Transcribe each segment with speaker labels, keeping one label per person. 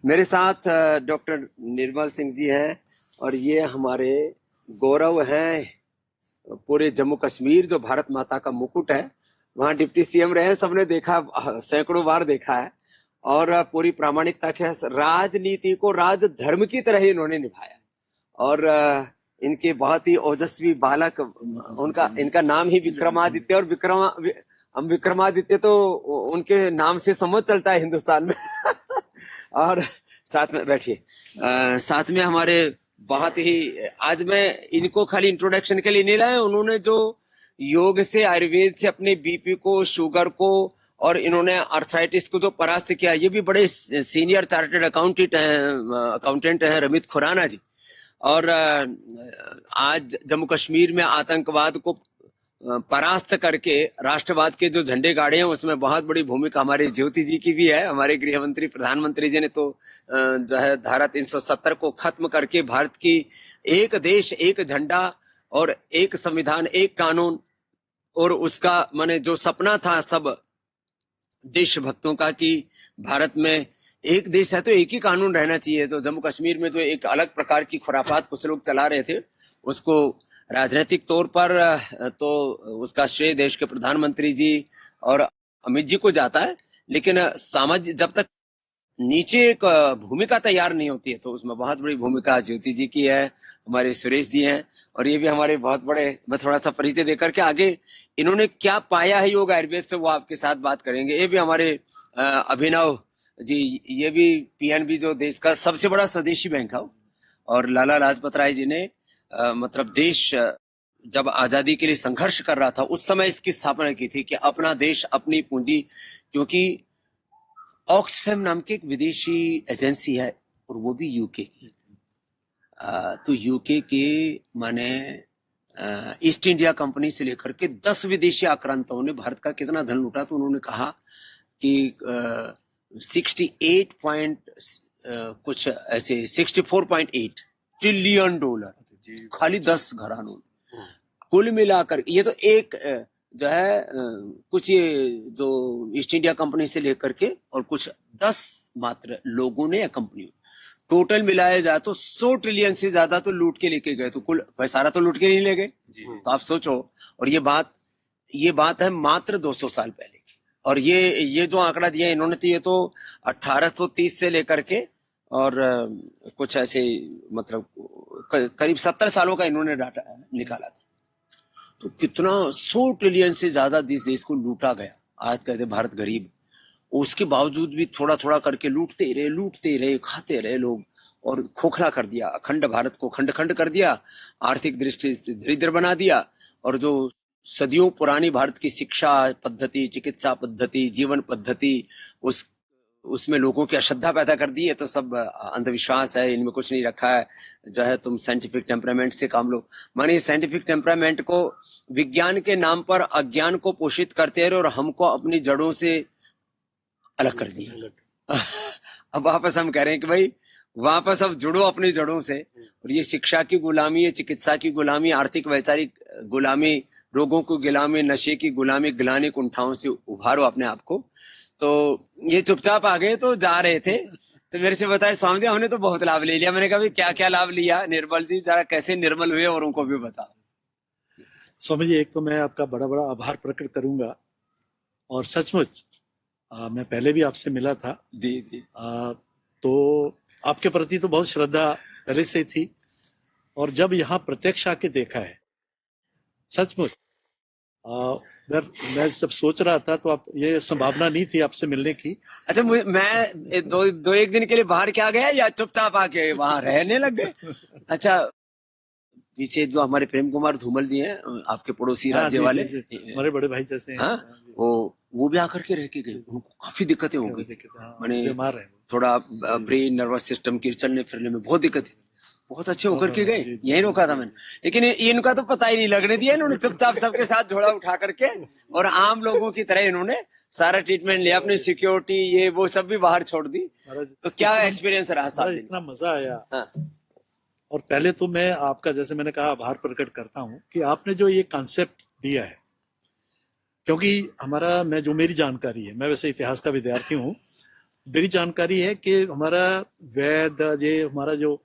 Speaker 1: मेरे साथ डॉक्टर निर्मल सिंह जी हैं और ये हमारे गौरव हैं पूरे जम्मू कश्मीर, जो भारत माता का मुकुट है। वहां डिप्टी सीएम रहे, सबने देखा, सैकड़ों बार देखा है। और पूरी प्रामाणिकता के राजनीति को राजधर्म की तरह ही इन्होंने निभाया। और इनके बहुत ही ओजस्वी बालक, उनका इनका नाम ही विक्रमादित्य, और हम विक्रमादित्य तो उनके नाम से समझ चलता है हिंदुस्तान में। और साथ में बैठिए, साथ में हमारे बहुत ही, आज मैं इनको खाली इंट्रोडक्शन के लिए नहीं लाया, उन्होंने जो योग से, आयुर्वेद से अपने बीपी को, शुगर को, और इन्होंने आर्थराइटिस को जो परास्त किया। ये भी बड़े सीनियर चार्टर्ड अकाउंटेंट हैं रमित खुराना जी। और आज जम्मू कश्मीर में आतंकवाद को परास्त करके राष्ट्रवाद के जो झंडे गाड़े हैं, उसमें बहुत बड़ी भूमिका हमारे ज्योति जी की भी है। हमारे गृह मंत्री, प्रधानमंत्री जी ने तो जो है धारा 370 को खत्म करके भारत की एक देश, एक झंडा और एक संविधान, एक कानून, और उसका माने जो सपना था सब देशभक्तों का कि भारत में एक देश है तो एक ही कानून रहना चाहिए। तो जम्मू कश्मीर में जो एक अलग प्रकार की खुराफात कुछ लोग चला रहे थे, उसको राजनीतिक तौर पर तो उसका श्रेय देश के प्रधानमंत्री जी और अमित जी को जाता है, लेकिन सामाजिक जब तक नीचे एक भूमिका तैयार नहीं होती है तो उसमें बहुत बड़ी भूमिका ज्योति जी की है, हमारे सुरेश जी हैं। और ये भी हमारे बहुत बड़े, मैं थोड़ा सा परिचय देकर के आगे इन्होंने क्या पाया है योग आयुर्वेद से वो आपके साथ बात करेंगे। ये भी हमारे अभिनव जी, ये भी पीएनबी जो देश का सबसे बड़ा स्वदेशी बैंक है, और लाला लाजपत राय जी ने मतलब देश जब आजादी के लिए संघर्ष कर रहा था उस समय इसकी स्थापना की थी कि अपना देश अपनी पूंजी, क्योंकि ऑक्सफैम नाम की एक विदेशी एजेंसी है और वो भी यूके की। तो यूके के माने ईस्ट इंडिया कंपनी से लेकर के 10 विदेशी आक्रांताओं ने भारत का कितना धन लूटा। तो उन्होंने कहा कि 68 पॉइंट कुछ ऐसे 64.8 ट्रिलियन डॉलर खाली 10 घरानों कुल मिलाकर। ये तो एक जो है कुछ ये जो ईस्ट इंडिया कंपनी से लेकर के और कुछ 10 मात्र लोगों ने या कंपनियों, टोटल मिलाया जाए तो 100 ट्रिलियन से ज्यादा तो लूट के लेके गए। तो कुल सारा तो लूट के नहीं ले गए। तो आप सोचो, और ये बात है मात्र 200 साल पहले की। और ये जो आंकड़ा दिया इन्होंने, तो ये तो 1830 से लेकर के और कुछ ऐसे मतलब करीब 70 सालों का इन्होंने डाटा निकाला था। तो कितना 100 ट्रिलियन से ज्यादा देश को लूटा गया। आज कहते भारत गरीब, उसके बावजूद भी थोड़ा थोड़ा करके लूटते रहे, खाते रहे लोग, और खोखला कर दिया अखंड भारत को, खंड खंड कर दिया, आर्थिक दृष्टि से दरिद्र बना दिया। और जो सदियों पुरानी भारत की शिक्षा पद्धति, चिकित्सा पद्धति, जीवन पद्धति, उसमें लोगों की अश्रद्धा पैदा कर दी है। तो सब अंधविश्वास है, इनमें कुछ नहीं रखा है, जो है तुम साइंटिफिक टेम्परामेंट से काम लो। माने साइंटिफिक टेम्परामेंट को विज्ञान के नाम पर अज्ञान को पोषित करते रहे और हमको अपनी जड़ों से अलग कर दिया। अब वापस हम कह रहे हैं कि भाई वापस अब जुड़ो अपनी जड़ों से। और ये शिक्षा की गुलामी, ये चिकित्सा की गुलामी, आर्थिक वैचारिक गुलामी, रोगों की गुलामी, नशे की गुलामी, गिलानी कुंठाओं से उभारो अपने आप को। तो ये चुपचाप आ गए तो जा रहे थे। तो मेरे से बताए स्वामी जी, हमने तो बहुत लाभ ले लिया। मैंने कहा क्या क्या लाभ लिया निर्मल जी, जरा कैसे निर्मल हुए और उनको भी बताओ।
Speaker 2: स्वामी जी, एक तो मैं आपका बड़ा बड़ा आभार प्रकट करूंगा, और सचमुच मैं पहले भी आपसे मिला था
Speaker 1: जी।
Speaker 2: तो आपके प्रति तो बहुत श्रद्धा पहले से थी, और जब यहाँ प्रत्यक्ष आके देखा है सचमुच, मैं सब सोच रहा था तो आप ये संभावना नहीं थी आपसे मिलने की।
Speaker 1: अच्छा, मैं दो एक दिन के लिए बाहर क्या गया या चुपचाप आके वहां रहने लग गए? अच्छा, पीछे जो हमारे प्रेम कुमार धूमल जी हैं, आपके पड़ोसी राज्य वाले,
Speaker 2: हमारे बड़े भाई जैसे हैं।
Speaker 1: हाँ, वो भी आकर के रह के गए। उनको काफी दिक्कतें हो गई, माने थोड़ा ब्रेन नर्वस सिस्टम की चलने फिरने में बहुत दिक्कत है। बहुत अच्छे होकर के गए, यही रोका था मैंने, लेकिन इनका तो पता ही नहीं लगने दिया। इन्होंने चुपचाप सबके साथ झोला उठा करके और आम लोगों की तरह इन्होंने सारा ट्रीटमेंट लिया, अपनी सिक्योरिटी ये वो सब भी बाहर छोड़ दी। तो क्या एक्सपीरियंस रहा साहब?
Speaker 2: इतना मजा आया।
Speaker 1: हाँ।
Speaker 2: और पहले तो मैं आपका, जैसे मैंने कहा, आभार प्रकट करता हूं कि आपने जो ये कॉन्सेप्ट दिया है, क्योंकि मैं जो मेरी जानकारी है, मैं वैसे इतिहास का विद्यार्थी हूं, मेरी जानकारी है कि हमारा वैद, ये हमारा जो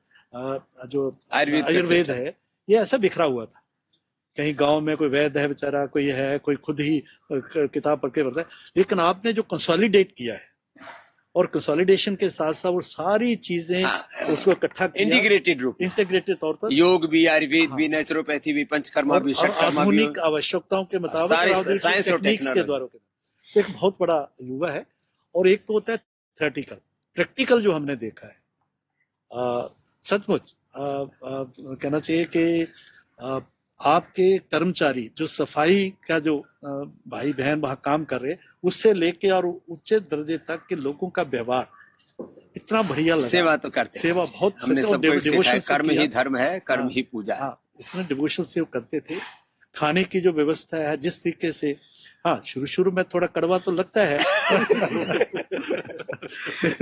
Speaker 2: आयुर्वेद है, ये ऐसा बिखरा हुआ था। कहीं गांव में कोई वैद है बेचारा, कोई है, कोई खुद ही किताब पढ़ के पढ़ता है। लेकिन आपने जो कंसोलिडेट किया है, और कंसोलिडेशन के साथ साथ वो सारी चीजें उसको इकट्ठा किया, इंटीग्रेटेड तौर पर,
Speaker 1: योग भी, आयुर्वेद भी, नेचुरोपैथी भी, पंचकर्मा भी, षटकर्मा भी,
Speaker 2: आधुनिक आवश्यकताओं के मुताबिक साइंस और टेक्निक्स के द्वारा एक बहुत बड़ा युवा है। और एक तो होता है थ्योरेटिकल, प्रैक्टिकल जो हमने देखा है, सचमुच कहना चाहिए कि आपके कर्मचारी जो सफाई का जो भाई बहन वहां काम कर रहे हैं, उससे लेके और उच्च दर्जे तक के लोगों का व्यवहार इतना बढ़िया लगा।
Speaker 1: सेवा तो करते,
Speaker 2: सेवा बहुत,
Speaker 1: हमने सबको सिखाया, कर्म ही धर्म है, कर्म ही पूजा है।
Speaker 2: इतने डिवोशन से वो करते थे। खाने की जो व्यवस्था है जिस तरीके से, शुरू में थोड़ा कड़वा तो लगता है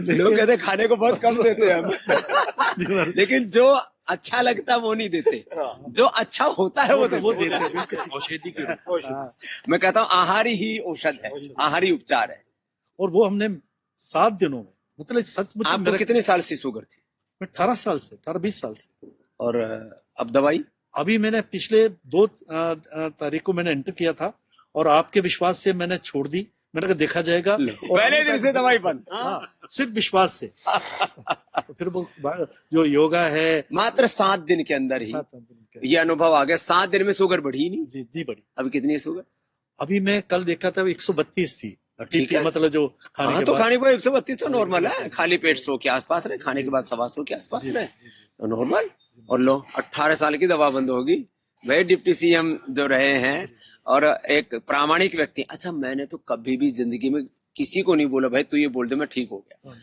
Speaker 1: लोग कहते खाने को बहुत कम देते हैं हम लेकिन जो अच्छा लगता है वो नहीं देते, जो अच्छा होता है वो देते हैं। औषधि के रूप मैं कहता हूँ आहार ही औषध है, आहार ही उपचार है।
Speaker 2: और वो हमने 7 दिनों में, मतलब सचमुच।
Speaker 1: आपको कितने साल से शुगर थी?
Speaker 2: मैं 18 साल से, 18-20 साल से।
Speaker 1: और अब दवाई?
Speaker 2: अभी मैंने पिछले 2 तारीख को मैंने एंटर किया था, और आपके विश्वास से मैंने छोड़ दी। मैंने कहा देखा जाएगा, और
Speaker 1: पहले दिन से दवाई बंद।
Speaker 2: सिर्फ विश्वास से। तो फिर वो जो योगा है,
Speaker 1: मात्र 7 दिन के अंदर ही ये अनुभव आ गया। 7 दिन में शुगर बढ़ी ही नहीं?
Speaker 2: जी बढ़ी।
Speaker 1: अभी कितनी है शुगर?
Speaker 2: अभी मैं कल देखा था 132 थी।
Speaker 1: ठीक है,
Speaker 2: मतलब जो खाने
Speaker 1: तो खाने के बाद 132 तो नॉर्मल है। खाली पेट 100 के आसपास रहे, खाने के बाद 125 के आसपास रहे तो नॉर्मल। और लो 18 साल की दवा बंद होगी भाई। डिप्टी सीएम जो रहे हैं और एक प्रामाणिक व्यक्ति। अच्छा, मैंने तो कभी भी जिंदगी में किसी को नहीं बोला भाई तू ये बोल दे मैं ठीक हो गया।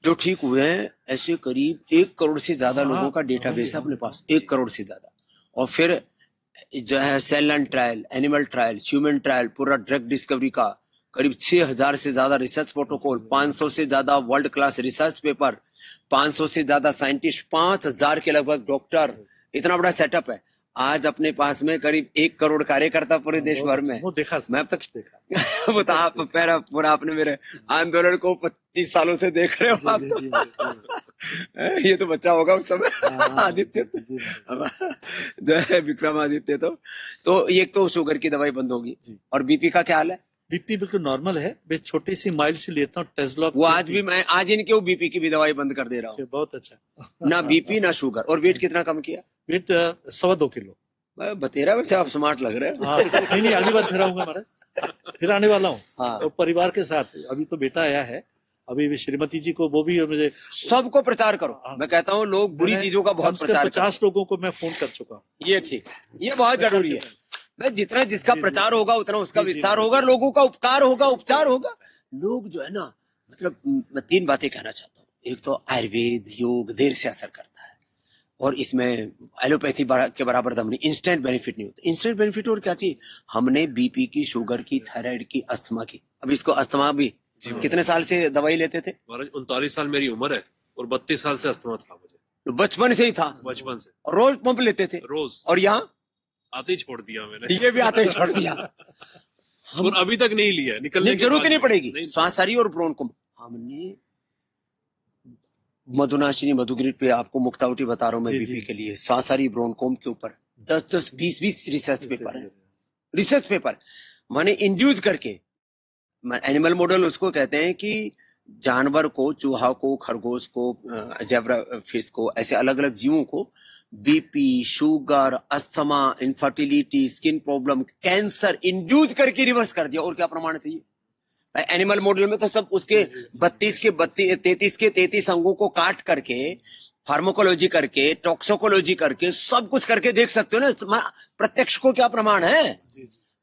Speaker 1: जो ठीक हुए हैं ऐसे करीब 1 करोड़ से ज्यादा लोगों का डेटाबेस है अपने पास, 1 करोड़ से ज्यादा। और फिर जो है cell and trial, animal trial, human trial, पूरा ड्रग डिस्कवरी का करीब 6000 से ज्यादा रिसर्च प्रोटोकॉल, 500 से ज्यादा वर्ल्ड क्लास रिसर्च पेपर, 500 से ज्यादा साइंटिस्ट, 5000 के लगभग डॉक्टर, इतना बड़ा सेटअप है। आज अपने पास में करीब 1 करोड़ कार्यकर्ता पूरे देश भर में।
Speaker 2: वो देखा,
Speaker 1: मैं अब तक देखा वो तो आप पूरा आपने मेरे आंदोलन को 25 सालों से देख रहे हो आप तो। ये तो बच्चा होगा उस समय आदित्य जो है, विक्रमादित्य। तो एक तो शुगर की दवाई बंद होगी। और बीपी का क्या हाल है?
Speaker 2: बीपी बिल्कुल नॉर्मल है। मैं छोटी सी माइल्ड से लेता हूँ टेस्लॉक।
Speaker 1: वो आज भी मैं आज इनके बीपी की भी दवाई बंद कर दे रहा हूँ।
Speaker 2: बहुत अच्छा।
Speaker 1: ना बीपी ना शुगर। और वेट कितना कम किया?
Speaker 2: Wait 2.25 kilo.
Speaker 1: बतेरा वैसे आप स्मार्ट लग रहे
Speaker 2: हैं। नहीं अगली बार फिर आऊंगा महाराज, फिर आने वाला हूँ। और परिवार के साथ। अभी तो बेटा आया है, अभी श्रीमती जी को, वो भी मुझे।
Speaker 1: सबको प्रचार करो। मैं कहता हूँ लोग बुरी चीजों का बहुत प्रचार।
Speaker 2: 50 लोगों को मैं फोन कर चुका हूँ।
Speaker 1: ये ठीक, ये बहुत जरूरी है। जितना जिसका प्रचार होगा उतना उसका विस्तार होगा, लोगों का उपकार होगा, उपचार होगा। लोग जो है ना, मतलब मैं 3 बातें कहना चाहता हूँ। एक तो आयुर्वेद योग देर से असर करता है, और इसमें एलोपैथी के बराबर दम नहीं। इंस्टेंट बेनिफिट नहीं होता। इंस्टेंट बेनिफिट और क्या चाहिए? हमने बीपी की, शुगर की, थायराइड की, अस्थमा की। अब इसको अस्थमा भी कितने साल से दवाई लेते थे?
Speaker 3: 39 साल मेरी उम्र है और 32 साल से अस्थमा था मुझे।
Speaker 1: तो बचपन से ही था?
Speaker 3: बचपन से।
Speaker 1: और रोज पंप लेते थे?
Speaker 3: रोज।
Speaker 1: और यहाँ
Speaker 3: आते ही छोड़ दिया मैंने।
Speaker 1: ये भी आते ही छोड़ दिया।
Speaker 3: और अभी तक नहीं लिया, निकलने की
Speaker 1: जरूरत नहीं पड़ेगी। श्वासारी और ब्रोंकोम हमने मधुनाशिनी मधुग्रिड पे आपको मुक्तावटी बता रहा हूं मैं। बीपी के लिए श्वासारी ब्रोंकोम के ऊपर 10-10, 20-20 रिसर्च पेपर है। रिसर्च पेपर माने इंड्यूस करके। एनिमल मॉडल उसको कहते हैं कि जानवर को, चूहा को, खरगोश को, जेब्रा फिश को, ऐसे अलग अलग जीवों को BP, sugar, asthma, infertility, skin problem, cancer induce करके रिवर्स कर दिया। और क्या प्रमाण चाहिए? एनिमल मॉडल में तो सब उसके 32 के 33 अंगों को काट करके, फार्माकोलॉजी करके, टॉक्सिकोलॉजी करके, सब कुछ करके देख सकते हो ना। प्रत्यक्ष को क्या प्रमाण है?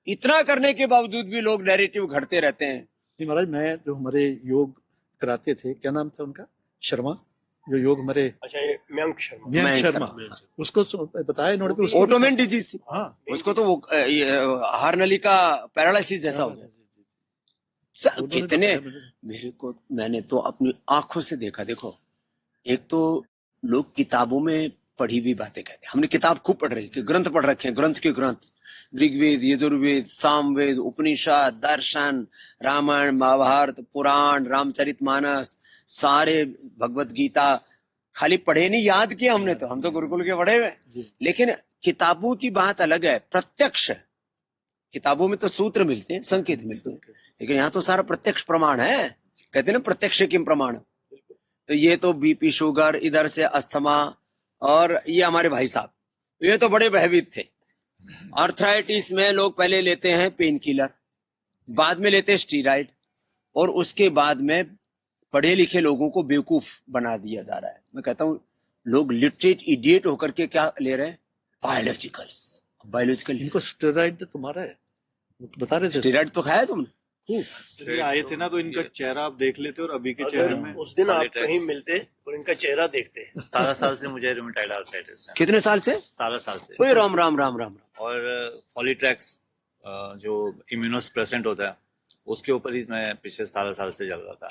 Speaker 1: इतना करने के बावजूद भी लोग नैरेटिव घड़ते रहते हैं।
Speaker 2: जी महाराज, मैं जो हमारे योग कराते थे, क्या नाम था उनका, शर्मा, जो योग हमारे,
Speaker 4: अच्छा मयंक
Speaker 2: शर्मा, उसको बताया इन्होंने तो
Speaker 1: ऑटोमेन डिजीज थी। उसको तो वो हार्नली का पैरालिसिस जैसा हो गया। कितने मैंने तो अपनी आंखों से देखा। देखो, एक तो लोग किताबों में पढ़ी हुई बातें कहते हैं। हमने किताब खूब पढ़ रही है, ग्रंथ पढ़ रखे हैं, ग्रंथ के ग्रंथ, ऋग्वेद, यजुर्वेद, सामवेद, उपनिषद, दर्शन, रामायण, महाभारत, पुराण, रामचरितमानस, सारे भगवत गीता, खाली पढ़े नहीं, याद किया हमने। तो हम तो गुरुकुल के पढ़े हुए, लेकिन किताबों की बात अलग है, प्रत्यक्ष। किताबों में तो सूत्र मिलते हैं, संकेत मिलते हैं, लेकिन यहाँ तो सारा प्रत्यक्ष प्रमाण है। कहते हैं ना, प्रत्यक्ष किम प्रमाण। तो ये तो बीपी, शुगर, इधर से अस्थमा, और ये हमारे भाई साहब, ये तो बड़े भयभीत थे। आर्थराइटिस में लोग पहले लेते हैं पेन किलर, बाद में लेते हैं स्टीराइड, और उसके बाद में पढ़े लिखे लोगों को बेवकूफ बना दिया जा रहा है। मैं कहता हूं, लोग लिटरेट इडियट होकर के क्या ले रहे हैं, बायोलॉजिकल।
Speaker 2: इनको स्टेरॉइड तुम्हारा है, बता रहे थे।
Speaker 1: स्टीराइड तो खाया तुमने?
Speaker 4: ये आए थे ना, तो इनका चेहरा आप देख लेते और अभी के चेहरे में,
Speaker 5: उस दिन आप कहीं मिलते और इनका चेहरा देखते।
Speaker 6: 17 साल से मुझे रूमेटॉइड आर्थराइटिस है।
Speaker 1: कितने साल से?
Speaker 6: 17 साल से।
Speaker 1: ओए राम राम राम राम।
Speaker 6: और पॉलीट्रैक्स जो इम्यूनोसप्रेसेंट होता है, उसके ऊपर ही मैं पिछले 17 साल से चल रहा था।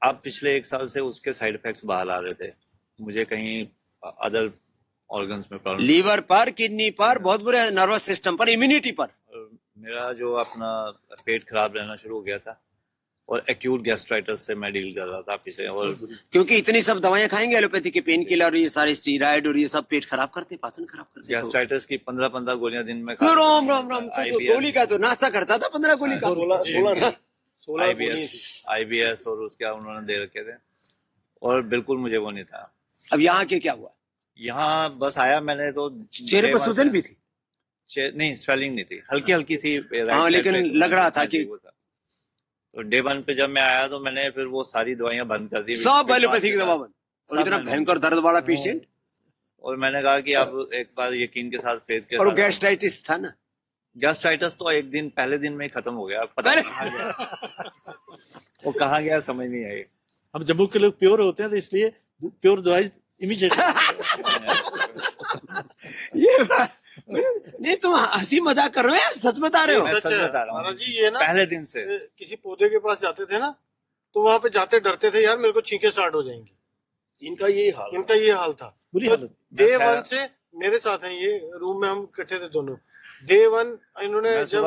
Speaker 6: अब पिछले 1 साल से उसके साइड इफेक्ट्स बाहर आ रहे थे। मुझे कहीं अदर ऑर्गन्स में प्रॉब्लम,
Speaker 1: लीवर पर, किडनी पर, बहुत बुरे, नर्वस सिस्टम पर, इम्यूनिटी पर।
Speaker 6: मेरा जो अपना पेट खराब रहना शुरू हो गया था, और एक्यूट गैस्ट्राइटिस से मैं डील कर रहा था पिछले। और
Speaker 1: क्योंकि इतनी सब दवाएं खाएंगे एलोपैथी के, पेन किलर, ये सारे स्टीराइड, और ये सब पेट खराब करते, पाचन खराब करते।
Speaker 6: गैस्ट्राइटिस की 15 गोलियां दिन में
Speaker 1: राम राम राम। गोली का तो नाश्ता करता था, 15 गोली का।
Speaker 5: 16
Speaker 6: IBS और उसके उन्होंने दे रखे थे, और बिल्कुल मुझे वो नहीं था।
Speaker 1: अब यहाँ के क्या हुआ?
Speaker 6: यहाँ बस आया मैंने तो
Speaker 1: चेहरे पर सूजन भी थी?
Speaker 6: नहीं, स्वेलिंग नहीं थी, हल्की हल्की थी।
Speaker 1: हाँ, लेकिन लग रहा था कि
Speaker 6: तो डे 1 पे जब मैं आया तो मैंने फिर वो सारी दवाइयां बंद कर दी,
Speaker 1: सब एलोपैथी की दवा बंद। और इतना भयंकर दर्द वाला पेशेंट।
Speaker 6: और मैंने कहा कि आप एक बार यकीन के साथ फेथ के
Speaker 1: और
Speaker 6: साथ।
Speaker 1: गैस्ट्राइटिस था ना?
Speaker 6: गैस्ट्राइटिस तो एक दिन, पहले दिन में ही खत्म हो गया, पता नहीं कहाँ गया। वो कहाँ गया समझ नहीं आई।
Speaker 2: हम जम्मू के लोग प्योर होते हैं, तो इसलिए प्योर दवाई इमीडिएट।
Speaker 1: ये नहीं, तुम हंसी मजाक कर रहे हो, सच बता रहे हो?
Speaker 6: मैं सच बता रहा हूँ
Speaker 5: महाराज जी, ये ना
Speaker 6: पहले दिन से
Speaker 5: किसी पौधे के पास जाते थे ना, तो वहां पे जाते डरते थे, यार मेरे को छींके स्टार्ट हो जाएंगी। इनका ये हाल था।
Speaker 2: बुरी
Speaker 5: तो
Speaker 2: हालत।
Speaker 5: डे 1 से मेरे साथ हैं, ये रूम में हम इकट्ठे थे दोनों। डे 1 इन्होंने जब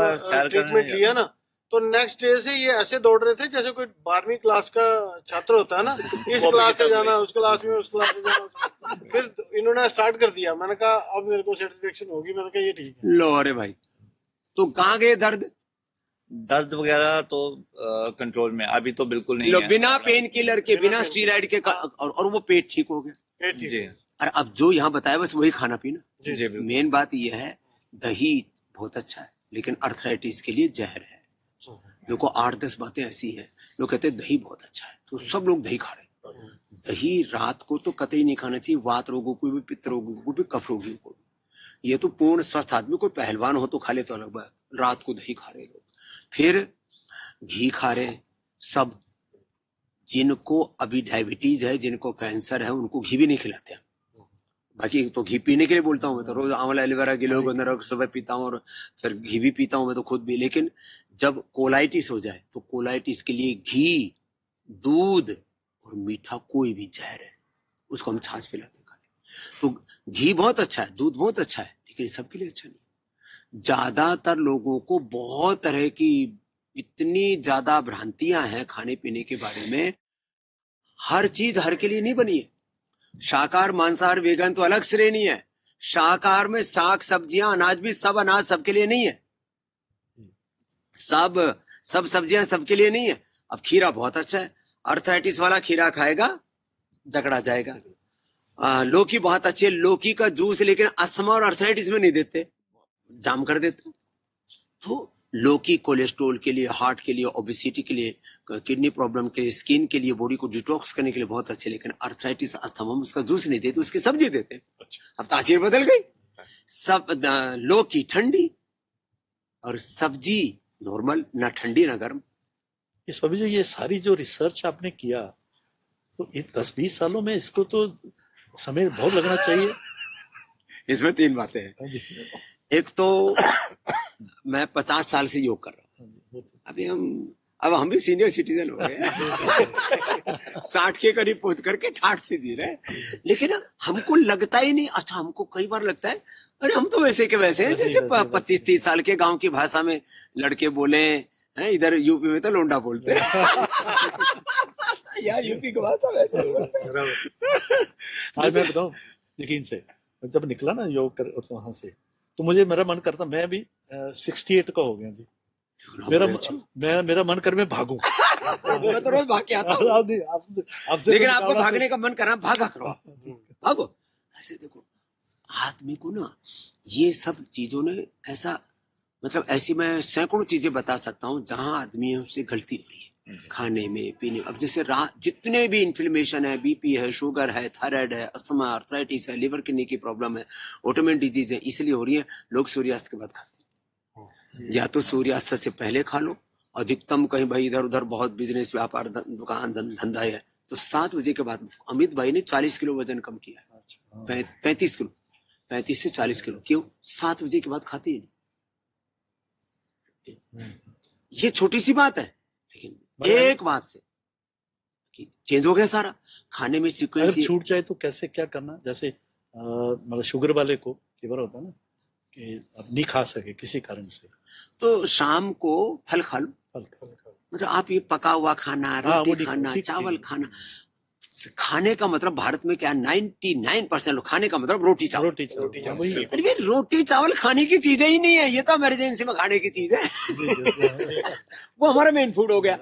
Speaker 5: ट्रीटमेंट लिया ना, तो नेक्स्ट डे से ये ऐसे दौड़ रहे थे जैसे कोई 12वीं क्लास का छात्र होता है ना, इस क्लास से जाना, उस क्लास में, उस क्लास से जाना। फिर इन्होंने स्टार्ट कर दिया। मैंने कहा अब मेरे को सेटिस्फेक्शन होगी। मैंने कहा ये ठीक है।
Speaker 1: लो, अरे भाई, तो कहाँ गए
Speaker 6: दर्द वगैरह तो कंट्रोल में अभी तो बिल्कुल नहीं
Speaker 1: लो,
Speaker 6: है।
Speaker 1: बिना पेन किलर के, बिना स्टीराइड के, और वो पेट ठीक हो गया।
Speaker 5: पेट ठीक
Speaker 6: जी
Speaker 5: है।
Speaker 1: और अब जो यहाँ बताया बस वही खाना पीना।
Speaker 6: जी बिल्कुल।
Speaker 1: मेन बात यह है, दही बहुत अच्छा है, लेकिन अर्थराइटिस के लिए जहर है। देखो 8-10 बातें ऐसी हैं, लोग कहते हैं दही बहुत अच्छा है, तो सब लोग दही खा रहे हैं। दही रात को तो कतई नहीं खाना चाहिए, वात रोगों को भी, पित्त रोगों को भी, कफ रोगियों को भी। ये तो पूर्ण स्वस्थ आदमी, कोई पहलवान हो तो खा ले तो अलग बात, रात को दही खा रहे लोग। फिर घी खा रहे सब। जिनको अभी डायबिटीज है, जिनको कैंसर है, उनको घी भी नहीं खिलाते हैं। बाकी तो घी पीने के लिए बोलता हूँ मैं, तो रोज आंवला एलोवेरा गिलोय गंधराक्ष सुबह पीता हूँ, और फिर घी भी पीता हूँ मैं तो खुद भी। लेकिन जब कोलाइटिस हो जाए, तो कोलाइटिस के लिए घी, दूध और मीठा कोई भी जहर है, उसको हम छाछ पिलाते हैं खाने। तो घी बहुत अच्छा है, दूध बहुत अच्छा है, लेकिन सबके लिए अच्छा नहीं। ज्यादातर लोगों को बहुत तरह की, इतनी ज्यादा भ्रांतियां हैं खाने पीने के बारे में। हर चीज हर के लिए नहीं बनी है। शाकाहार, मांसाहार, वेगन तो अलग श्रेणी है। शाकाहार में साग सब्जियां, अनाज भी, सब अनाज सबके लिए नहीं है, सब सब्जियां सबके लिए नहीं है। अब खीरा बहुत अच्छा है, अर्थराइटिस वाला खीरा खाएगा जकड़ा जाएगा। लौकी बहुत अच्छी है, लौकी का जूस, लेकिन अस्थमा और अर्थराइटिस में नहीं देते, जाम कर देते। तो लौकी कोलेस्ट्रोल के लिए, हार्ट के लिए, ओबेसिटी के लिए, किडनी प्रॉब्लम के लिए, स्किन के लिए, बॉडी को डिटॉक्स करने के लिए बहुत अच्छे। लेकिन अर्थराइटिस, अस्थमा में उसका जूस नहीं देते, उसकी सब्जी देते। अब तासीर बदल गई। सब लौकी ठंडी और सब्जी नॉर्मल, ना ठंडी ना गर्म।
Speaker 2: इस स्वामी जी, ये सारी जो रिसर्च आपने किया, तो इन 10-20 सालों में इसको तो समय बहुत लगना चाहिए।
Speaker 1: इसमें 3 बातें हैं। एक तो मैं 50 साल से योग कर रहा हूँ। अभी हम अब हम भी सीनियर सिटीजन हो गए 60 के करीब पहुंच करके ठाठ से जी रहे। लेकिन हमको लगता ही नहीं, अच्छा हमको कई बार लगता है अरे हम तो वैसे के वैसे हैं जैसे 25-30 साल के गांव की भाषा में लड़के बोले हैं। इधर यूपी में तो लोंडा बोलते हैं यार यूपी की भाषा वैसे
Speaker 2: आज मैं बताऊं यकीन से, जब निकला ना योग कर वहां से, तो मेरा मन करता, मैं भी 68 का हो गया जी, मेरा मन कर मैं भागूं
Speaker 1: मैं तो रोज भाग के आता हूं। लेकिन आपको भागने का मन करा, भागा करो अब। ऐसे देखो आदमी को ना ये सब चीजों ने ऐसा, मतलब ऐसी मैं सैकड़ों चीजें बता सकता हूं जहां आदमी है उससे गलती हो रही है, खाने में पीने। अब जैसे जितने भी इन्फ्लेमेशन है, बीपी है, शुगर है, थायराइड है, अस्थमा, आर्थराइटिस है, लिवर किडनी की प्रॉब्लम है, ऑटोइम्यून डिजीज है, इसलिए हो रही है। लोग सूर्यास्त के बाद खाते हैं, या तो सूर्यास्त से पहले खा लो, अधिकतम कहीं भाई इधर उधर बहुत बिजनेस व्यापार दुकान धंधा है तो 7 बजे के बाद। अमित भाई ने 40 किलो वजन कम किया है, 35 किलो, 35 से 40 किलो। क्यों? 7 बजे के बाद खाते ही नहीं। ये छोटी सी बात है, लेकिन एक बात से चेंज हो गया सारा खाने में सीक्वेंस।
Speaker 2: छूट जाए तो कैसे क्या करना? जैसे मतलब शुगर वाले को कई बार होता है ना कि अब नहीं खा सके किसी कारण से, तो
Speaker 1: शाम को फल खा लो। मतलब आप ये पका हुआ खाना, रोटी खाना, चावल खाना, खाने का मतलब भारत में क्या 99% लोग खाने का मतलब रोटी चावल। अरे रोटी चावल खाने की चीजें ही नहीं है, ये तो इमरजेंसी में खाने की चीज है वो हमारा मेन फूड हो गया।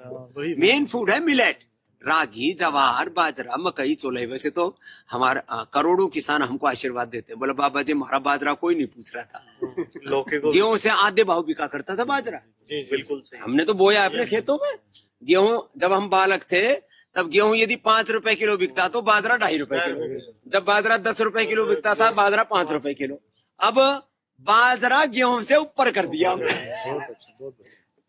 Speaker 1: मेन फूड है मिलेट, रागी, जवार, बाजरा, मकई, चोले। वैसे तो हमारा करोड़ों किसान हमको आशीर्वाद देते हैं, बोले बाबा जी हमारा बाजरा कोई नहीं पूछ रहा था गेहूं से आधे भाव बिका करता था बाजरा।
Speaker 6: बिल्कुल सही।
Speaker 1: हमने तो बोया अपने खेतों में गेहूं। जब हम बालक थे तब गेहूं यदि 5 रुपए किलो बिकता तो बाजरा 2.5 रुपए किलो। जब बाजरा 10 रुपए किलो बिकता था, बाजरा 5 रुपए किलो। अब बाजरा गेहूं से ऊपर कर दिया।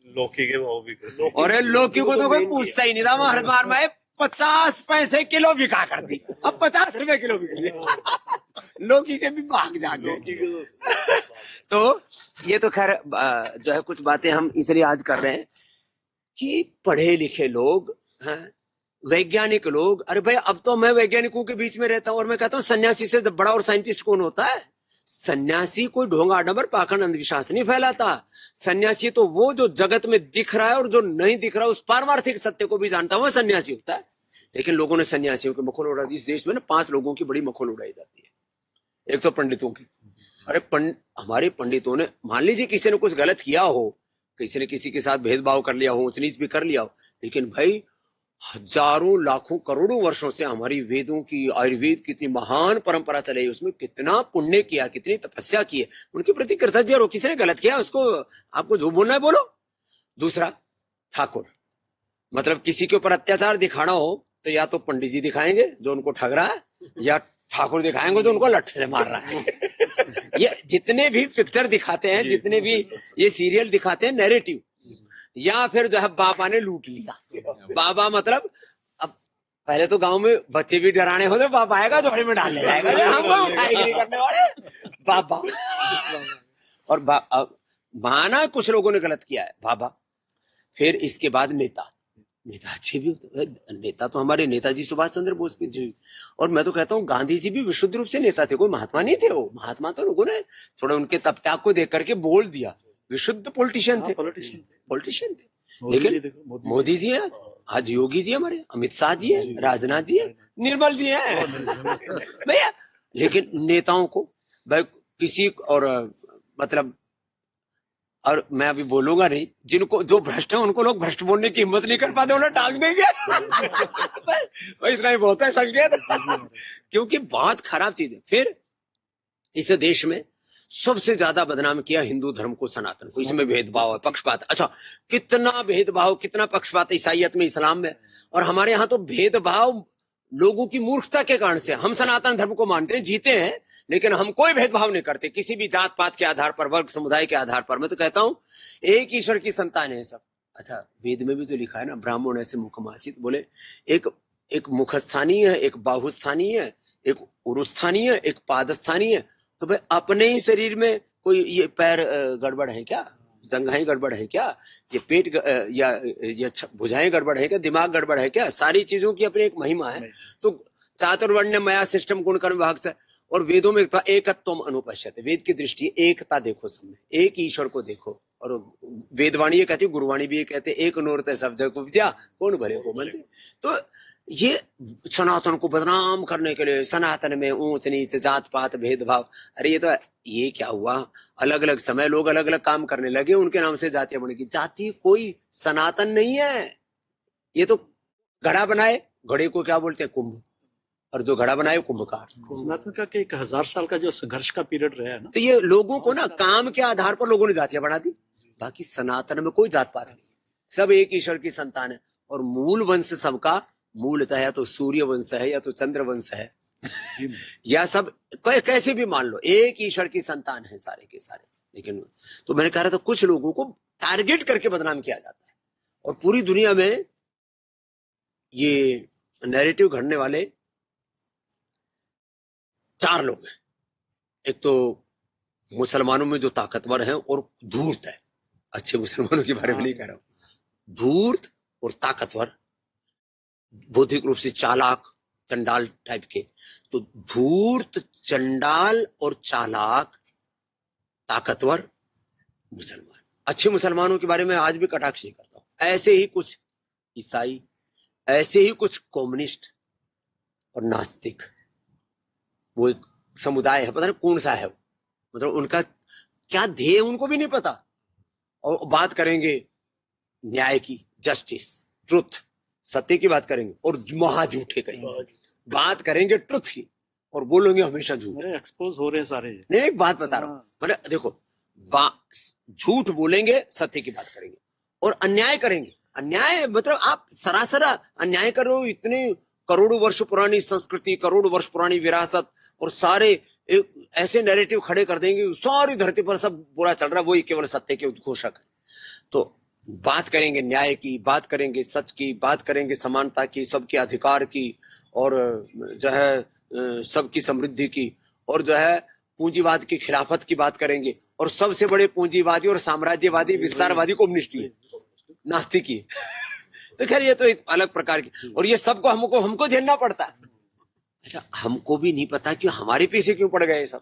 Speaker 6: लौकी के भाव भी,
Speaker 1: और लौकी को तो कोई पूछता ही नहीं था। हरिद्वार में 50 पैसे किलो बिका कर दी, अब 50 रुपए किलो बिक गई। लौकी के भी भाग जागे। तो ये तो खैर जो है कुछ बातें हम इसलिए आज कर रहे हैं कि पढ़े लिखे लोग हैं, वैज्ञानिक लोग। अरे भाई अब तो मैं वैज्ञानिकों के बीच में रहता हूं और मैं कहता हूं सन्यासी से बड़ा और साइंटिस्ट कौन होता है? सन्यासी कोई ढोंगा डबर पाखंड अंधविश्वास नहीं फैलाता। सन्यासी तो वो जो जगत में दिख रहा है और जो नहीं दिख रहा है उस पारमार्थिक सत्य को भी जानता हुआ सन्यासी होता है। लेकिन लोगों ने सन्यासियों के मखौल उड़ा दी। इस देश में ना 5 लोगों की बड़ी मखौल उड़ाई जाती है। एक तो पंडितों की। अरे हमारे पंडितों ने, मान लीजिए किसी ने कुछ गलत किया हो, किसी ने किसी के साथ भेदभाव कर लिया हो, ऊंच नीच भी कर लिया हो, लेकिन भाई हजारों लाखों करोड़ों वर्षों से हमारी वेदों की, आयुर्वेद की इतनी महान परंपरा चली, उसमें कितना पुण्य किया, कितनी तपस्या की है, उनके प्रति कृतज्ञ रहो। किसी ने गलत किया उसको आपको जो बोलना है बोलो। दूसरा ठाकुर, मतलब किसी के ऊपर अत्याचार दिखाना हो तो या तो पंडित जी दिखाएंगे जो उनको ठग रहा है, या ठाकुर दिखाएंगे जो उनको लठ से मार रहा है। ये जितने भी पिक्चर दिखाते हैं, जितने भी ये सीरियल दिखाते हैं नैरेटिव, या फिर जो है बाबा ने लूट लिया। बाबा मतलब अब पहले तो गांव में बच्चे भी डराने होते, बाबा आएगा झोड़े में डालने जाएगा, करने वाले बाबा। और माना कुछ लोगों ने गलत किया है, बाबा। फिर इसके बाद नेता अच्छे भी होते हैं। नेता तो हमारे नेताजी सुभाष चंद्र बोस भी थे, और मैं तो कहता हूँ गांधी जी भी विशुद्ध रूप से नेता थे, कोई महात्मा नहीं थे। वो महात्मा तो लोगों ने थोड़ा उनके तप त्याग को देख करके बोल दिया, विशुद्ध पॉलिटिशियन थे। लेकिन मोदी जी है आज योगी जी हमारे, अमित शाह जी है, राजनाथ जी है, निर्मल जी है भैया। लेकिन नेताओं को भाई किसी और मतलब, और मैं अभी बोलूंगा नहीं, जिनको जो भ्रष्ट है उनको लोग भ्रष्ट बोलने की हिम्मत नहीं कर पाते, उन्हें टांग देंगे। इतना ही बहुत है संकेत, क्योंकि बहुत खराब चीज है। फिर इस देश में सबसे ज्यादा बदनाम किया हिंदू धर्म को, सनातन को। इसमें भेदभाव है, पक्षपात। अच्छा कितना भेदभाव, कितना पक्षपात ईसाइयत में, इस्लाम में। और हमारे यहाँ तो भेदभाव लोगों की मूर्खता के कारण से। हम सनातन धर्म को मानते हैं, जीते हैं, लेकिन हम कोई भेदभाव नहीं करते किसी भी जात पात के आधार पर, वर्ग समुदाय के आधार पर। मैं तो कहता हूं एक ईश्वर की संतान है सब। अच्छा वेद में भी तो लिखा है ना, ब्राह्मण ऐसे मुखमासित, बोले एक मुखस्थानीय है, एक बाहुस्थानीय है, एक उरुस्थानीय है, एक पादस्थानीय है। तो भाई अपने ही शरीर में कोई ये पैर गड़बड़ है क्या? जंघाएं गड़बड़ है क्या, ये पेट या भुजाएं गड़बड़ है क्या, दिमाग गड़बड़ है क्या, सारी चीजों की अपनी एक महिमा है। तो चातुर्वर्ण्य मया सिस्टम गुण कर्म विभाग से, और वेदों में एकत्वम अनुपश्यते, वेद की दृष्टि एकता देखो, सब में एक ईश्वर को देखो। और वेदवाणी ये कहती, गुरुवाणी भी ये कहते, एक नूरत शब्द को विद्या कौन भले को मनते। तो ये सनातन को बदनाम करने के लिए, सनातन में ऊंच नीच जात पात भेदभाव, अरे ये क्या हुआ, अलग अलग समय लोग अलग अलग काम करने लगे, उनके नाम से जातियां बनेगी। जाति कोई सनातन नहीं है, ये तो घड़ा बनाए, घड़े को क्या बोलते हैं, कुंभ, और जो घड़ा बनाए कुंभकार।
Speaker 2: सनातन का 1000 साल का जो संघर्ष का पीरियड रहा है ना,
Speaker 1: तो ये लोगों को ना काम के आधार पर लोगों ने जातियां बना दी। बाकी सनातन में कोई जात पात नहीं, सब एक ईश्वर की संतान है। और मूल वंश सबका मूलतः या तो सूर्य वंश है या तो चंद्र वंश है या सब कैसे भी मान लो, एक ईश्वर की संतान है सारे के सारे। लेकिन तो मैंने कह रहा था कुछ लोगों को टारगेट करके बदनाम किया जाता है, और पूरी दुनिया में ये नैरेटिव घड़ने वाले 4 लोग हैं। एक तो मुसलमानों में जो ताकतवर हैं और धूर्त है, अच्छे मुसलमानों के बारे में नहीं कह रहा हूं, धूर्त और ताकतवर, बौद्धिक रूप से चालाक चंडाल टाइप के। तो धूर्त, चंडाल और चालाक, ताकतवर मुसलमान। अच्छे मुसलमानों के बारे में आज भी कटाक्ष नहीं करता हूं। ऐसे ही कुछ ईसाई, ऐसे ही कुछ कम्युनिस्ट और नास्तिक, वो एक समुदाय है, पता नहीं कौन सा है, मतलब उनका क्या ध्येय उनको भी नहीं पता। और बात करेंगे न्याय की, जस्टिस, ट्रुथ, सत्य की बात करेंगे, और महा झूठे कहेंगे। बात करेंगे ट्रुथ की और बोलेंगे हमेशा झूठ।
Speaker 2: एक्सपोज हो रहे हैं सारे।
Speaker 1: नहीं, एक बात बता रहा हूं, मतलब देखो, झूठ बोलेंगे, सत्य की बात करेंगे, और अन्याय करेंगे। अन्याय मतलब आप सरासर अन्याय कर रहे हो, इतने करोड़ों वर्ष पुरानी संस्कृति, करोड़ों वर्ष पुरानी विरासत, और सारे ऐसे नैरेटिव खड़े कर देंगे, सारी धरती पर सब बुरा चल रहा है, वही केवल सत्य के उद्घोषक है। तो बात करेंगे न्याय की, बात करेंगे सच की, बात करेंगे समानता की, सबके अधिकार की, और जो है सबकी समृद्धि की, और जो है पूंजीवाद की खिलाफत की बात करेंगे। और सबसे बड़े पूंजीवादी और साम्राज्यवादी विस्तारवादी कम्युनिस्ट ही, नास्तिक ही। तो खैर ये तो एक अलग प्रकार की, और ये सबको हमको झेलना पड़ता है। अच्छा, हमको भी नहीं पता कि हमारे पीछे क्यों पड़ गए सब।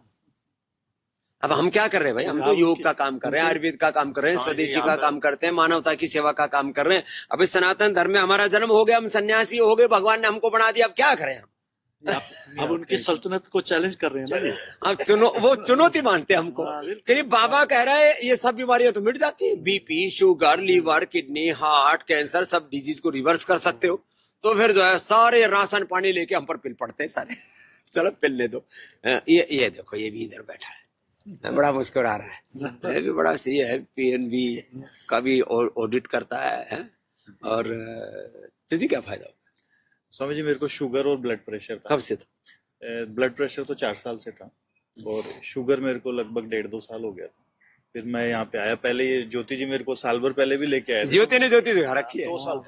Speaker 1: अब हम क्या कर रहे हैं भाई, हम तो योग का काम कर रहे हैं, आयुर्वेद का काम कर रहे हैं, स्वदेशी का काम करते हैं, मानवता की सेवा का काम कर रहे हैं। अब इस सनातन धर्म में हमारा जन्म हो गया, हम सन्यासी हो गए, भगवान ने हमको बना दिया, अब क्या करें हम।
Speaker 2: अब उनकी सल्तनत को चैलेंज कर रहे हैं ना,
Speaker 1: अब वो चुनौती मानते हैं हमको कि बाबा कह रहा है ये सब बीमारियां तो मिट जाती है, BP, sugar, liver, kidney, heart, cancer, सब डिजीज को रिवर्स कर सकते हो। तो फिर जो है सारे राशन पानी लेके हम पर पिल पड़ते हैं सारे। चलो पिलने दो। ये देखो, ये भी इधर बैठा है, बड़ा मुस्कुरा रहा है भी बड़ा सही है, पीएनबी का भी ऑडिट करता है। और तुझे क्या फायदा होगा?
Speaker 6: स्वामी जी, मेरे को शुगर और ब्लड प्रेशर था।
Speaker 1: कब से था?
Speaker 6: ब्लड प्रेशर तो 4 साल से था, और शुगर मेरे को लगभग 1.5-2 साल हो गया था। फिर मैं यहाँ पे आया, पहले ये ज्योति जी मेरे को साल भर पहले भी लेके आए थे।
Speaker 1: ज्योति ने दिखा रखी है
Speaker 6: 2 साल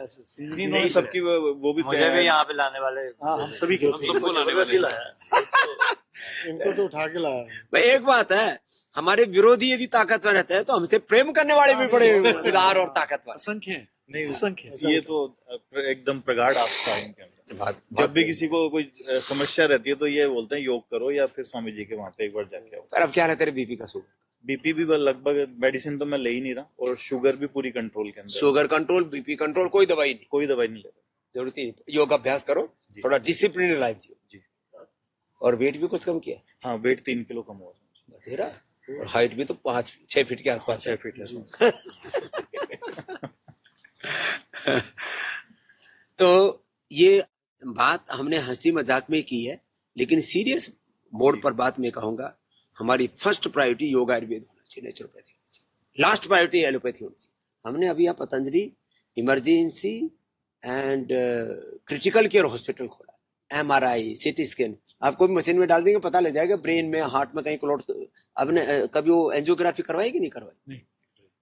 Speaker 6: नहीं, सबकी वो भी
Speaker 4: मुझे भी यहाँ पे लाने वाले,
Speaker 2: हम सभी
Speaker 3: सबको लाने वाले
Speaker 4: लाया इनको तो उठा के लाया
Speaker 1: भाई। एक बात है, हमारे विरोधी यदि ताकतवर रहते हैं तो हमसे प्रेम करने वाले भी बड़े उदार और ताकतवर
Speaker 2: असंख्य
Speaker 6: नहीं, असंख्य। ये तो एकदम प्रगाढ़ आस्था है इनके अंदर। जब भी किसी को कोई समस्या रहती है तो ये बोलते हैं योग करो, या फिर स्वामी जी के वहां पे एक बार जाके आओ।
Speaker 1: अब क्या रहते बीपी का? शुगर,
Speaker 6: बीपी भी लगभग, मेडिसिन तो मैं ले ही नहीं रहा, और शुगर भी पूरी कंट्रोल के अंदर।
Speaker 1: शुगर कंट्रोल, बीपी कंट्रोल, कोई दवाई नहीं,
Speaker 6: कोई दवाई नहीं ले रहा।
Speaker 1: जरूरत ही नहीं। योग अभ्यास करो, थोड़ा डिसिप्लिन लाइफ जियो
Speaker 6: जी।
Speaker 1: और वेट भी कुछ कम किया?
Speaker 6: हाँ, वेट 3 किलो कम हुआ
Speaker 1: तेरा, और हाइट भी तो 5-6 फीट के आसपास,
Speaker 6: 6 फीट है।
Speaker 1: तो ये बात हमने हंसी मजाक में की है, लेकिन सीरियस मोड पर बात मैं कहूंगा, हमारी फर्स्ट प्रायोरिटी योग आयुर्वेद होना चाहिए, नेचुरोपैथी होना चाहिए, लास्ट प्रायोरिटी एलोपैथी होनी चाहिए। हमने अभी यहाँ Patanjali emergency and critical care hospital खोला, MRI, CT स्कैन, आपको भी मशीन में डाल देंगे, पता लग जाएगा ब्रेन में, हार्ट में कहीं क्लॉट। आपने कभी वो एंजियोग्राफी करवाई कि नहीं करवाई?
Speaker 2: नहीं।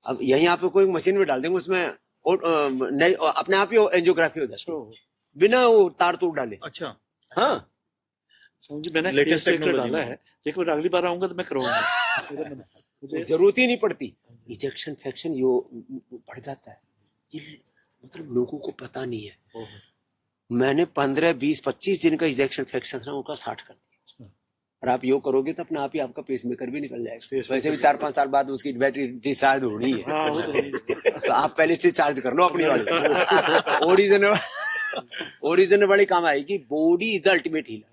Speaker 1: अब यहीं आपको कोई मशीन में डाल देंगे, उसमें अपने आप ही एंजियोग्राफी हो जाती है बिना वो तार तूर डाले।
Speaker 6: अच्छा,
Speaker 1: हाँ
Speaker 2: मैंने लेटेस्ट टेक्नोलॉजी डाला है, लेकिन अगली बार आऊंगा तो मैं करवाऊंगा। मुझे
Speaker 1: जरूरत ही नहीं पड़ती। इजेक्शन फ्रैक्शन यो बढ़ जाता है, ये मतलब लोगों को पता नहीं है। मैंने 15, 20, 25 दिन का इजेक्शन फ्रैक्शन था उनका 60 कर दिया। और आप योग करोगे तो अपने आप ही आपका पेसमेकर भी निकल जाएगा। वैसे भी 4-5 साल बाद उसकी बैटरी डिस्चार्ज होनी है। तो आप पहले से चार्ज कर लो अपनी वाली। ओरिजिनल वाली काम आएगी। Body is the ultimate healer.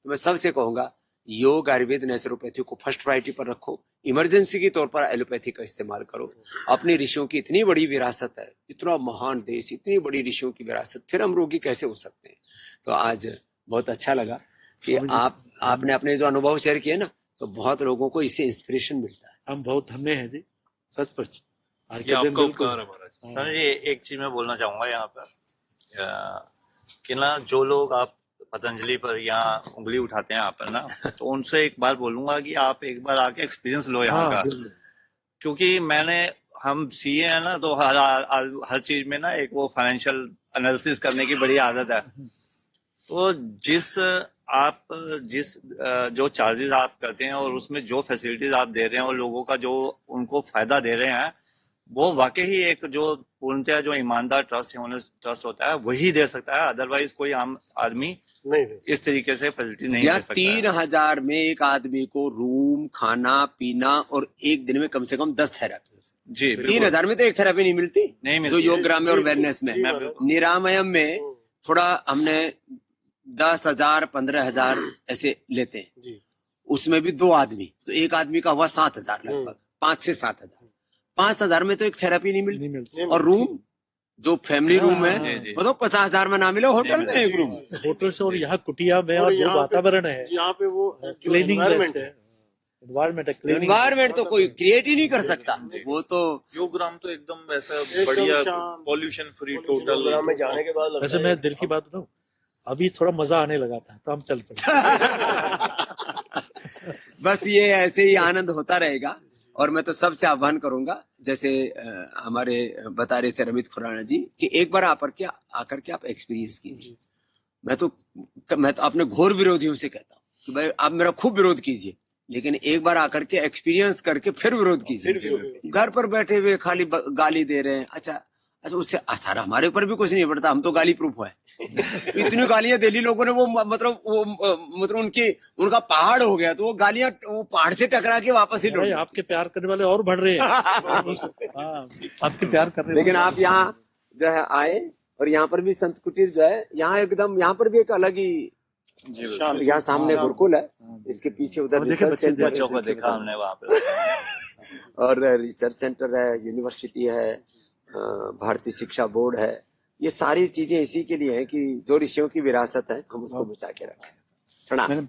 Speaker 1: तो मैं सबसे कहूंगा योग, आयुर्वेद, नेचुरोपैथी को फर्स्ट प्रायोरिटी पर रखो। इमरजेंसी के तौर पर एलोपैथी का इस्तेमाल करो। अपनी ऋषियों की इतनी बड़ी विरासत है, इतना महान देश, इतनी बड़ी ऋषियों की विरासत, फिर हम रोगी कैसे हो सकते हैं। तो आज बहुत अच्छा लगा कि आपने अपने जो अनुभव शेयर किए ना, तो बहुत लोगों को इससे इंस्पिरेशन मिलता है।
Speaker 2: हम बहुत धन्य हैं जी, सचमुच।
Speaker 6: सर जी एक चीज मैं बोलना चाहूंगा यहाँ पर कि ना, जो लोग आप पतंजलि पर यहाँ उंगली उठाते हैं यहाँ पर ना, तो उनसे एक बार बोलूंगा कि आप एक बार आके एक्सपीरियंस लो यहाँ का। क्योंकि हम सीए हैं ना, तो हर चीज में ना एक वो फाइनेंशियल एनालिसिस करने की बड़ी आदत है। तो जो चार्जेस आप करते हैं और उसमें जो फैसिलिटीज आप दे रहे हैं और लोगों का जो उनको फायदा दे रहे हैं, वो वाकई ही एक जो पूर्णतः जो ईमानदार ट्रस्ट होता है वही दे सकता है। अदरवाइज कोई आम आदमी नहीं इस तरीके से फैसिलिटी नहीं दे सकता।
Speaker 1: 3000 में एक आदमी को रूम, खाना, पीना और एक दिन में कम से कम 10 थेरेपी।
Speaker 6: जी
Speaker 1: 3000 में तो एक थेरेपी नहीं मिलती जो योग ग्राम में और वेलनेस में। निरामयम में थोड़ा हमने 10,000, 15,000 ऐसे लेते हैं। उसमें भी 2 आदमी, तो एक आदमी का हुआ 7,000 लगभग, 5 से 7,000। 5,000 में तो एक थेरेपी नहीं मिलती। और रूम, जो फैमिली रूम है, मतलब 50,000 में ना मिले होटल में एक रूम।
Speaker 2: होटल से और यहाँ कुटिया में और जो वातावरण है,
Speaker 5: यहाँ पे वो
Speaker 2: क्लीनिंग
Speaker 1: एनवायरमेंट तो कोई क्रिएट ही नहीं कर सकता। वो तो
Speaker 4: योग ग्राम तो एकदम ऐसा बढ़िया पॉल्यूशन फ्री टोटल ग्राम में जाने के बाद।
Speaker 2: वैसे मैं दिल की बात बताऊं, अभी थोड़ा मजा आने लगा था, तो हम चल पड़े।
Speaker 1: बस ये ऐसे ही आनंद होता रहेगा। और मैं तो सबसे आह्वान करूंगा, जैसे हमारे बता रहे थे रमित खुराना जी, कि एक बार आकर के आप एक्सपीरियंस कीजिए। मैं तो अपने घोर विरोधियों से कहता हूँ कि भाई आप मेरा खूब विरोध कीजिए, लेकिन एक बार आकर के एक्सपीरियंस करके फिर विरोध कीजिए। घर पर बैठे हुए खाली गाली दे रहे हैं, अच्छा उससे असर हमारे ऊपर भी कुछ नहीं पड़ता, हम तो गाली प्रूफ है। इतनी गालियां दिल्ली लोगों ने वो मतलब उनका पहाड़ हो गया, तो वो गालियां वो पहाड़ से टकरा के वापस ही लौट।
Speaker 2: आपके प्यार करने वाले और बढ़ रहे हैं। आपके प्यार करने,
Speaker 1: लेकिन आप यहाँ जो है आए, और यहाँ पर भी संत कुटीर जो है, यहाँ एकदम, यहाँ पर भी एक अलग ही, यहाँ सामने गुरुकुल है, इसके पीछे उधर रिसर्च सेंटर,
Speaker 6: बच्चों को देखा हमने वहाँ पे,
Speaker 1: और रिसर्च सेंटर है, यूनिवर्सिटी है, भारतीय शिक्षा बोर्ड है। ये सारी चीजें इसी के लिए है कि जो ऋषियों की विरासत है हम उसको बचा के रखें। प्रणाम।